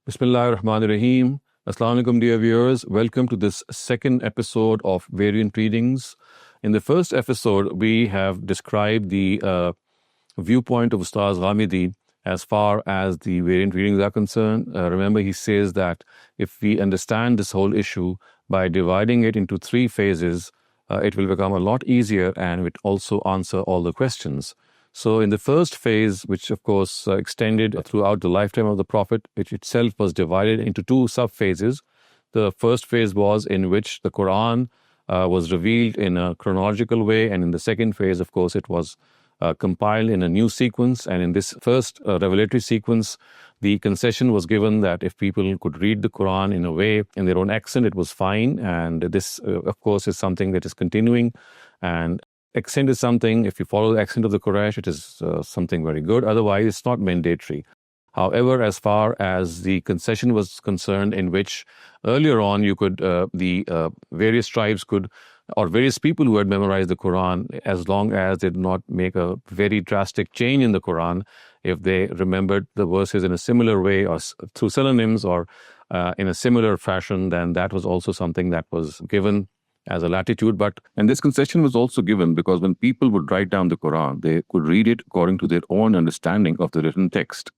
Bismillahir Rahmanir Rahim. Assalamu alaikum, dear viewers. Welcome to this second episode of Variant Readings. In the first episode, we have described the viewpoint of Ustaz Ghamidi as far as the variant readings are concerned. Remember, he says that if we understand this whole issue by dividing it into three phases, it will become a lot easier and it also answer all the questions. So in the first phase, which of course extended throughout the lifetime of the Prophet, which itself was divided into two sub-phases. The first phase was in which the Quran was revealed in a chronological way, and in the second phase, of course, it was compiled in a new sequence. And in this first revelatory sequence, the concession was given that if people could read the Quran in a way, in their own accent, it was fine. And this, of course, is something that is continuing. And accent is something, if you follow the accent of the Quraysh, it is something very good. Otherwise, it's not mandatory. However, as far as the concession was concerned, in which earlier on you could, various tribes could, or various people who had memorized the Quran, as long as they did not make a very drastic change in the Quran, if they remembered the verses in a similar way or through synonyms or in a similar fashion, then that was also something that was given as a latitude. And this concession was also given because when people would write down the Quran, they could read it according to their own understanding of the written text.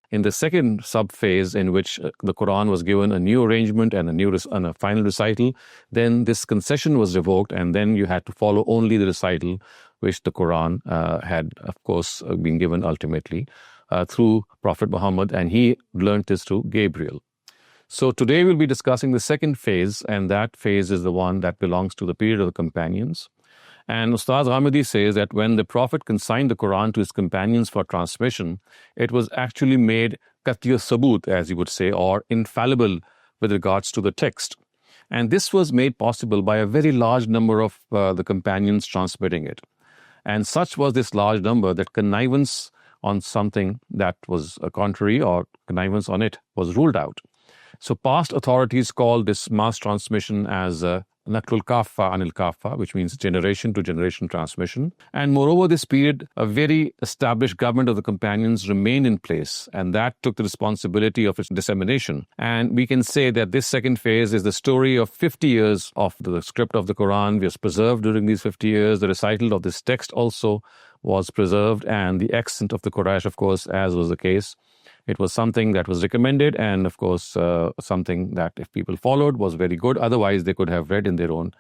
In the second sub-phase, in which the Quran was given a new arrangement and a final recital, then this concession was revoked, and then you had to follow only the recital which the Quran had, of course, been given ultimately through Prophet Muhammad, and he learned this through Gabriel. So today we'll be discussing the second phase, and that phase is the one that belongs to the period of the companions. And Ustaz Ghamidi says that when the Prophet consigned the Quran to his companions for transmission, it was actually made qat'i sabut, as he would say, or infallible with regards to the text. And this was made possible by a very large number of the companions transmitting it. And such was this large number that connivance on something that was contrary or connivance on it was ruled out. So past authorities call this mass transmission as Naqlul Kaffa Anil Kaffa, which means generation to generation transmission. And moreover, this period, a very established government of the companions remained in place, and that took the responsibility of its dissemination. And we can say that this second phase is the story of 50 years of the script of the Quran was preserved during these 50 years. The recital of this text also was preserved, and the accent of the Quraysh, of course, as was the case. It was something that was recommended, and of course, something that if people followed was very good. Otherwise, they could have read in their own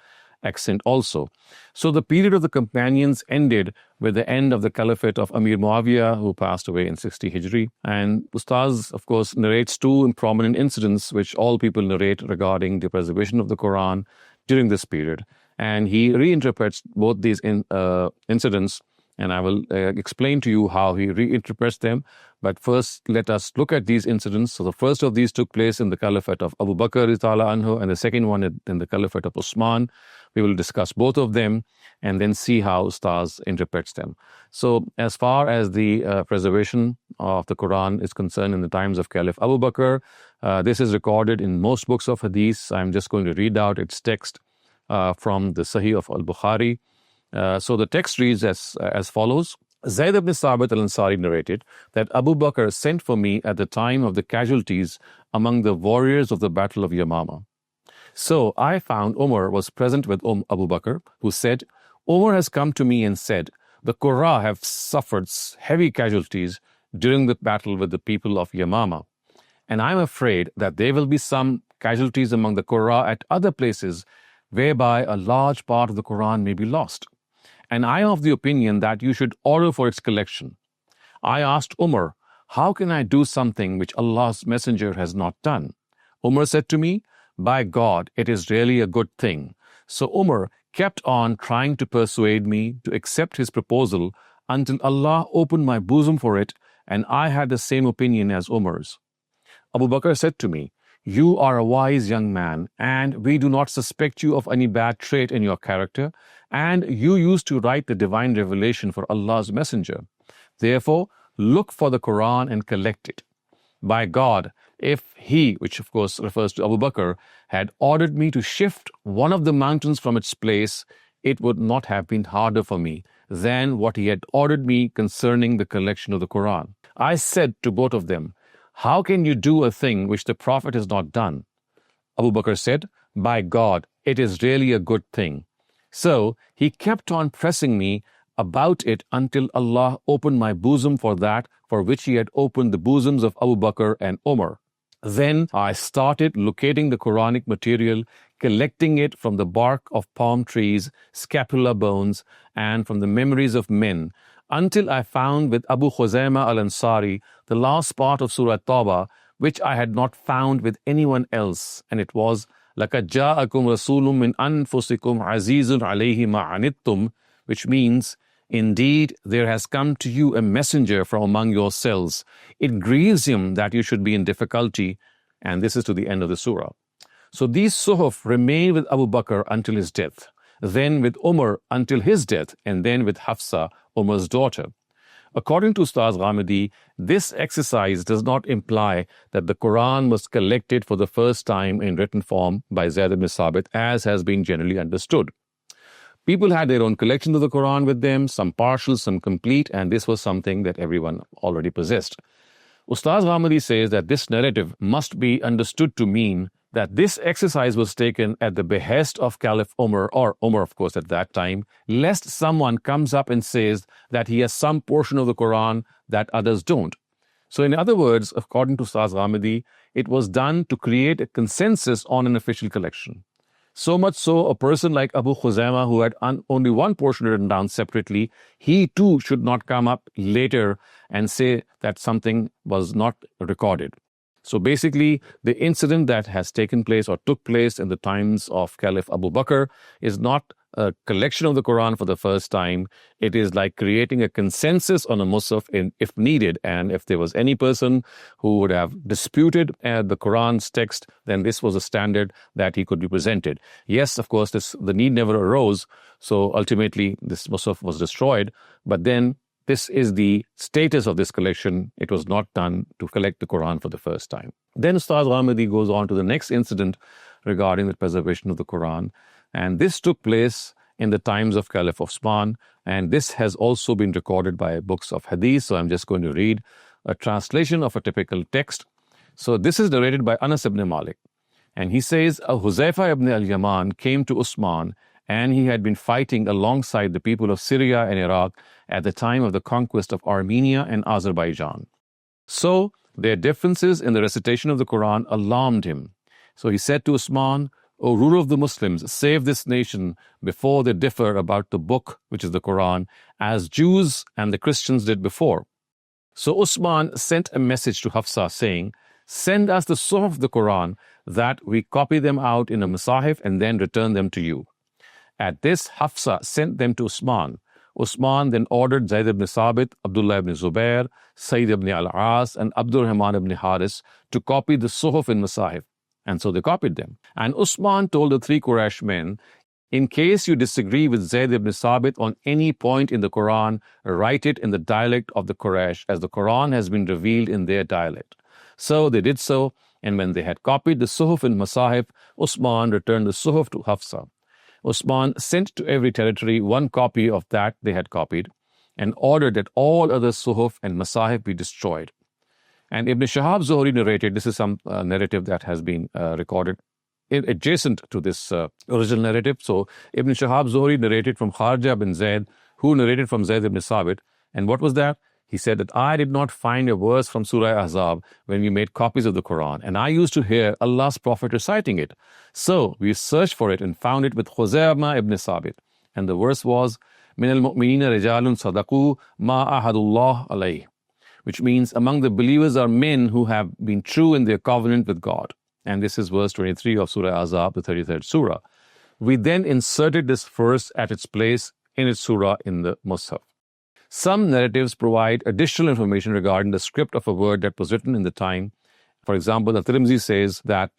accent also. So the period of the companions ended with the end of the caliphate of Amir Muawiyah, who passed away in 60 Hijri. And Ustaz, of course, narrates two prominent incidents which all people narrate regarding the preservation of the Quran during this period. And he reinterprets both these incidents, and I will explain to you how he reinterprets them. But first, let us look at these incidents. So the first of these took place in the caliphate of Abu Bakr anhu, and the second one in the caliphate of Usman. We will discuss both of them and then see how Ustaz interprets them. So as far as the preservation of the Quran is concerned in the times of Caliph Abu Bakr, this is recorded in most books of hadith. I'm just going to read out its text from the Sahih of Al-Bukhari. So the text reads as follows. Zayd ibn Sabit al-Ansari narrated that Abu Bakr sent for me at the time of the casualties among the warriors of the Battle of Yamama. So I found Umar was present with Abu Bakr, who said, Umar has come to me and said, the Qurra have suffered heavy casualties during the battle with the people of Yamama. And I'm afraid that there will be some casualties among the Qurra at other places whereby a large part of the Quran may be lost. And I am of the opinion that you should order for its collection. I asked Umar, how can I do something which Allah's messenger has not done? Umar said to me, by God, it is really a good thing. So Umar kept on trying to persuade me to accept his proposal until Allah opened my bosom for it, and I had the same opinion as Umar's. Abu Bakr said to me, you are a wise young man, and we do not suspect you of any bad trait in your character, and you used to write the divine revelation for Allah's messenger. Therefore, look for the Quran and collect it. By God, if he, which of course refers to Abu Bakr, had ordered me to shift one of the mountains from its place, it would not have been harder for me than what he had ordered me concerning the collection of the Quran. I said to both of them, how can you do a thing which the Prophet has not done? Abu Bakr said, by God, it is really a good thing. So he kept on pressing me about it until Allah opened my bosom for that for which he had opened the bosoms of Abu Bakr and Umar. Then I started locating the Quranic material, collecting it from the bark of palm trees, scapula bones, and from the memories of men, until I found with Abu Khuzaima al-Ansari the last part of Surah Tawbah, which I had not found with anyone else, and it was لَقَدْ جَاءَكُمْ رَسُولٌ مِّنْ أَنفُسِكُمْ عَزِيزٌ عَلَيْهِ مَا عَنِتُّمْ, which means, indeed, there has come to you a messenger from among yourselves. It grieves him that you should be in difficulty. And this is to the end of the surah. So these suhuf remained with Abu Bakr until his death, then with Umar until his death, and then with Hafsa, Umar's daughter. According to Ustaz Ghamidi, this exercise does not imply that the Quran was collected for the first time in written form by Zayd ibn Sabit, as has been generally understood. People had their own collections of the Quran with them, some partial, some complete, and this was something that everyone already possessed. Ustaz Ghamidi says that this narrative must be understood to mean that this exercise was taken at the behest of Caliph Umar, or Umar, of course, at that time, lest someone comes up and says that he has some portion of the Quran that others don't. So in other words, according to Ustaz Ghamidi, it was done to create a consensus on an official collection. So much so, a person like Abu Khuzaima, who had only one portion written down separately, he too should not come up later and say that something was not recorded. So basically, the incident that has taken place or took place in the times of Caliph Abu Bakr is not a collection of the Quran for the first time. It is like creating a consensus on a Musaf if needed. And if there was any person who would have disputed the Quran's text, then this was a standard that he could be presented. Yes, of course, the need never arose. So ultimately, this Musaf was destroyed. But then this is the status of this collection. It was not done to collect the Quran for the first time. Then Ustaz Ghamidi goes on to the next incident regarding the preservation of the Quran. And this took place in the times of Caliph Osman. And this has also been recorded by books of hadith. So I'm just going to read a translation of a typical text. So this is narrated by Anas ibn Malik. And he says, Huzaifa ibn al-Yaman came to Usman, and he had been fighting alongside the people of Syria and Iraq at the time of the conquest of Armenia and Azerbaijan. So their differences in the recitation of the Quran alarmed him. So he said to Usman, O ruler of the Muslims, save this nation before they differ about the book, which is the Quran, as Jews and the Christians did before. So Usman sent a message to Hafsa saying, send us the Suhuf of the Quran that we copy them out in a Masahif and then return them to you. At this, Hafsa sent them to Usman. Usman then ordered Zayd ibn Sabit, Abdullah ibn Zubair, Sayyid ibn al-As, and Abdul Rahman ibn Haris to copy the Suhuf in Masahif. And so they copied them. And Usman told the three Quraysh men, in case you disagree with Zayd ibn Sabit on any point in the Quran, write it in the dialect of the Quraysh, as the Quran has been revealed in their dialect. So they did so, and when they had copied the Suhuf in Masahif, Usman returned the Suhuf to Hafsa. Usman sent to every territory one copy of that they had copied and ordered that all other Suhuf and Masahif be destroyed. And Ibn Shihab Zuhri narrated, this is some narrative that has been recorded adjacent to this original narrative. So Ibn Shihab Zuhri narrated from Kharja bin Zayd, who narrated from Zayd ibn Sabit. And what was that? He said that I did not find a verse from Surah Ahzab when we made copies of the Quran, and I used to hear Allah's Prophet reciting it. So we searched for it and found it with Khuzaima ibn Sabit. And the verse was, Min al-mu'minina rijalun sadaqu ma ahadullah alayh, which means among the believers are men who have been true in their covenant with God. And this is verse 23 of Surah Ahzab, the 33rd surah. We then inserted this verse at its place in its surah in the Mus'haf. Some narratives provide additional information regarding the script of a word that was written in the time. For example, the Tirmidhi says that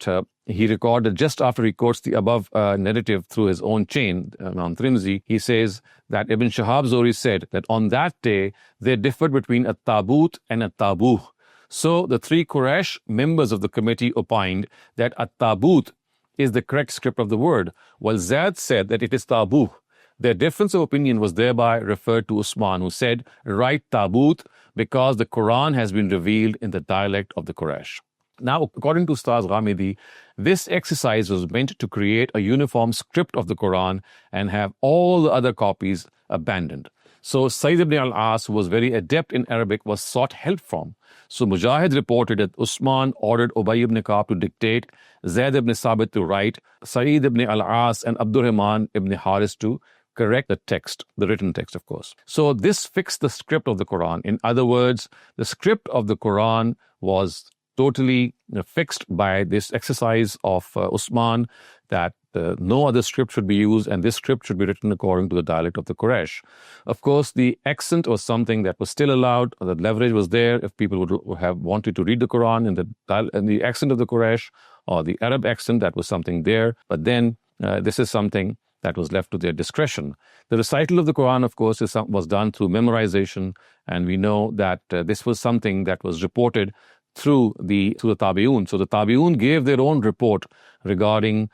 he recorded just after he quotes the above narrative through his own chain, on Tirmidhi, he says that Ibn Shihab Zuhri said that on that day, they differed between a tabut and a tabuh. So the three Quraysh members of the committee opined that a tabut is the correct script of the word, while Zayd said that it is tabuh. Their difference of opinion was thereby referred to Usman, who said, write tabut, because the Quran has been revealed in the dialect of the Quraysh. Now, according to Ustaz Ghamidi, this exercise was meant to create a uniform script of the Quran and have all the other copies abandoned. So Sayyid ibn al-As, who was very adept in Arabic, was sought help from. So Mujahid reported that Usman ordered Ubay ibn Ka'b to dictate, Zayd ibn Sabit to write, Sayyid ibn al-As and Abdurrahman ibn Haris to correct the text, the written text, of course. So this fixed the script of the Quran. In other words, the script of the Quran was totally fixed by this exercise of Usman, that no other script should be used and this script should be written according to the dialect of the Quraysh. Of course, the accent was something that was still allowed. The leverage was there if people would have wanted to read the Quran in the accent of the Quraysh or the Arab accent, that was something there. But then this is something that was left to their discretion. The recital of the Quran, of course, was done through memorization, and we know that this was something that was reported through the Tabi'un. So the Tabi'un gave their own report regarding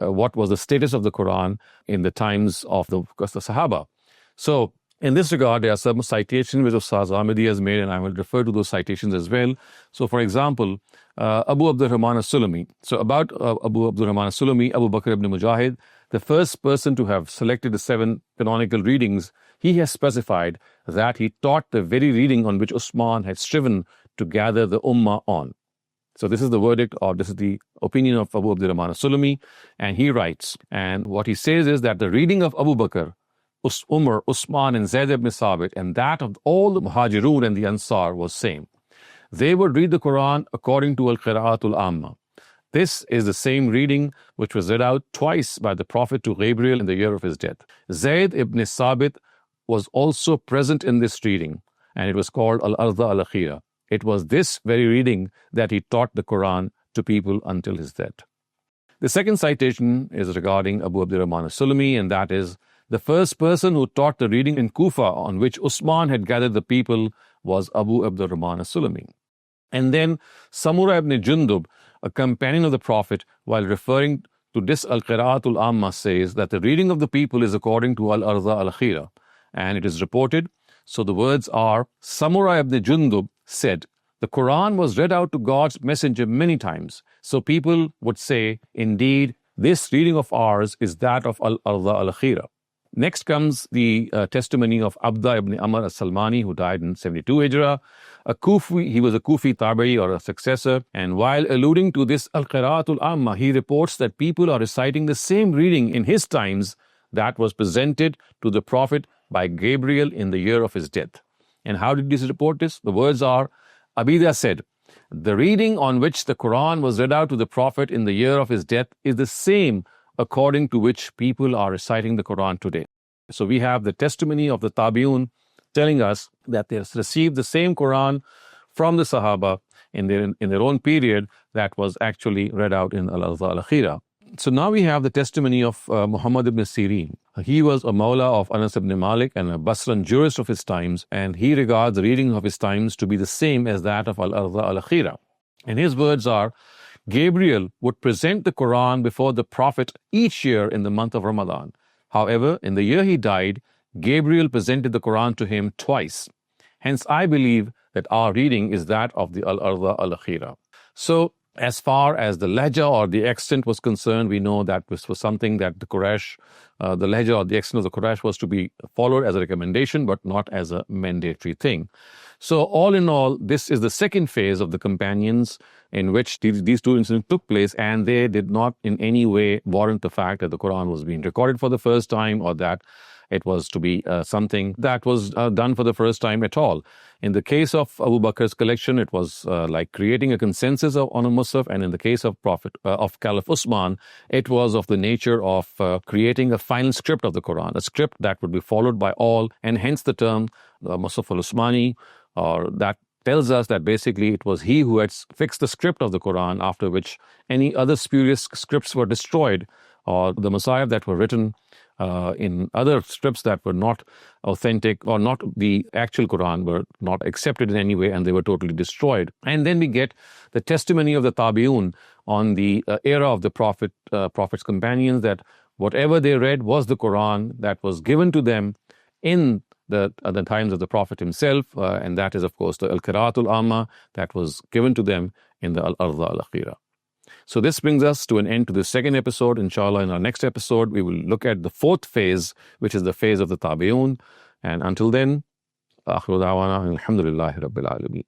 what was the status of the Quran in the times of the Sahaba. So in this regard, there are some citations which Ustaz Ghamidi has made, and I will refer to those citations as well. So for example, Abu Abdurrahman al-Sulami. So about Abu Abdurrahman al-Sulami, Abu Bakr ibn Mujahid, the first person to have selected the 7 canonical readings, he has specified that he taught the very reading on which Usman had striven to gather the Ummah on. So this is the verdict, or this is the opinion of Abu Abdurrahman al-Sulami, and he writes, and what he says is that the reading of Abu Bakr, Umar, Usman and Zayd ibn Sabit, and that of all the Muhajirun and the Ansar was same. They would read the Quran according to Al-Qira'atul Amma. This is the same reading which was read out twice by the Prophet to Gabriel in the year of his death. Zayd ibn Sabit was also present in this reading, and it was called Al-Arda al-Akhira. It was this very reading that he taught the Quran to people until his death. The second citation is regarding Abu Abdurrahman al-Sulami, and that is, the first person who taught the reading in Kufa on which Usman had gathered the people was Abu Abdurrahman al-Sulami. And then Samura ibn Jundub, a companion of the Prophet, while referring to this Al-Qira'atul Amma, says that the reading of the people is according to Al-Arda al-Akhira. And it is reported, so the words are, Samura ibn Jundub said, the Quran was read out to God's messenger many times. So people would say, indeed, this reading of ours is that of Al-Arda al-Akhira. Next comes the testimony of Abda ibn Amr al-Salmani, who died in 72 Hijrah. He was a Kufi Tabi'i, or a successor, and while alluding to this Al-Qira'atul Amma, he reports that people are reciting the same reading in his times that was presented to the Prophet by Gabriel in the year of his death. And how did he report this? The words are, Abida said, the reading on which the Quran was read out to the Prophet in the year of his death is the same according to which people are reciting the Quran today. So we have the testimony of the Tabi'un telling us that they received the same Quran from the Sahaba in their own period that was actually read out in Al-Arda al-Akhira. So now we have the testimony of Muhammad ibn Sirin. He was a Mawla of Anas ibn Malik and a Basran jurist of his times, and he regards the reading of his times to be the same as that of Al-Arda al-Akhira. And his words are, Gabriel would present the Quran before the Prophet each year in the month of Ramadan. However, in the year he died, Gabriel presented the Quran to him twice. Hence, I believe that our reading is that of the Al-Arda al-Akhira. So, as far as the lehja or the accent was concerned, we know that this was something that the Quraysh, the lehja or the accent of the Quraysh was to be followed as a recommendation, but not as a mandatory thing. So all in all, this is the second phase of the companions in which these two incidents took place, and they did not in any way warrant the fact that the Quran was being recorded for the first time, or that it was to be something that was done for the first time at all. In the case of Abu Bakr's collection, it was like creating a consensus on a Musaf, and in the case of Caliph Usman, it was of the nature of creating a final script of the Quran, a script that would be followed by all, and hence the term Musaf al-Usmani, or that tells us that basically it was he who had fixed the script of the Quran, after which any other spurious scripts were destroyed, or the Masahib that were written in other scripts that were not authentic or not the actual Quran were not accepted in any way, and they were totally destroyed. And then we get the testimony of the Tabi'un on the era of the Prophet's companions, that whatever they read was the Quran that was given to them in the times of the Prophet himself, and that is, of course, the Al-Qira'atul Amma that was given to them in the Al-Arda Al-Akhira. So this brings us to an end to the second episode. Inshallah, in our next episode, we will look at the fourth phase, which is the phase of the Tabi'un. And until then, akhiru da'wana, alhamdulillahi rabbil alameen.